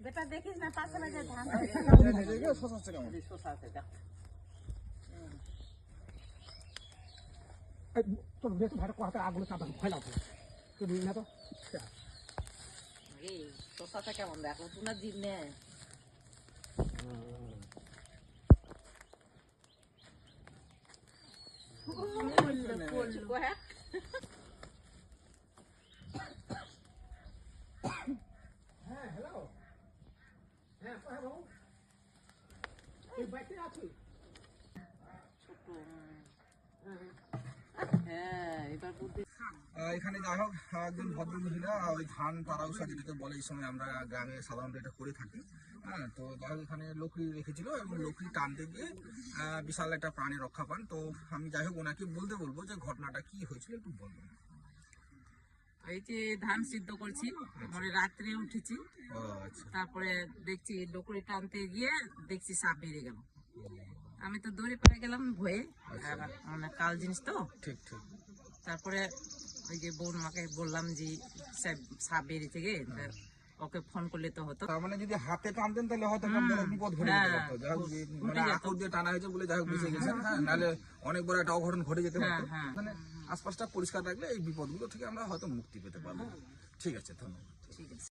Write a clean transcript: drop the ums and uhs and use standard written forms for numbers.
বেটা দেখিস না পাশে লাগে ধান শশা আছে দেখ তোর বেশ ভালো কথা আগুলো চাপা ভয় লাগবে তুই না তো এই শশাটা কেমন দেখো তোমরা জিন নে হ্যাঁ হ্যালো হ্যাঁ বাবু এই বাইকে আছি হ্যাঁ এবার বুদ্ধি এখানে যাই হোক একজন ভদ্র মহিলা ওই ধান তারাউসা যেটাকে বলে এই সময় আমরা গ্রামে সাধারণত এটা করে থাকি। হ্যাঁ, তো যাই হোক এখানে লকড়ি রেখেছিল এবং লকড়ি টানতে গিয়ে বিশাল একটা প্রাণী রক্ষা পান। তো আমি যাই হোক ওনাকে বলবো যে ঘটনাটা কি হয়েছিল একটু বলবেন। এই যে ধান সিদ্ধ করছি মানে রাত্রে উঠেছি ও আচ্ছা, তারপরে দেখছি লকড়ি টানতে গিয়ে দেখছি সাপ বেরিয়ে গেল আমি তো দৌড়ে পড়ে গেলাম ভয়ে মানে কাল জিনিস তো ঠিক ঠিক। তারপরে ওই যে বোন মাকে বললাম যে সাপ বেরিয়েছে গে ওকে ফোন করলে তো হতো তার মানে যদি হাতে টানতেন তাহলে হয়তো একটা বড় বিপদ ঘটে যেতে পারতো। যাই হোক মানে আকর দিয়ে টানা হয়েছে বলে যাই হোক বেঁচে গেছেন। হ্যাঁ, নাহলে অনেক বড় একটা অঘটন ঘটে যেতে পারতো। মানে আশপাশটা পরিষ্কার রাখলে এই বিপদগুলো থেকে আমরা হয়তো মুক্তি পেতে পারবো। ঠিক আছে, ধন্যবাদ। ঠিক আছে।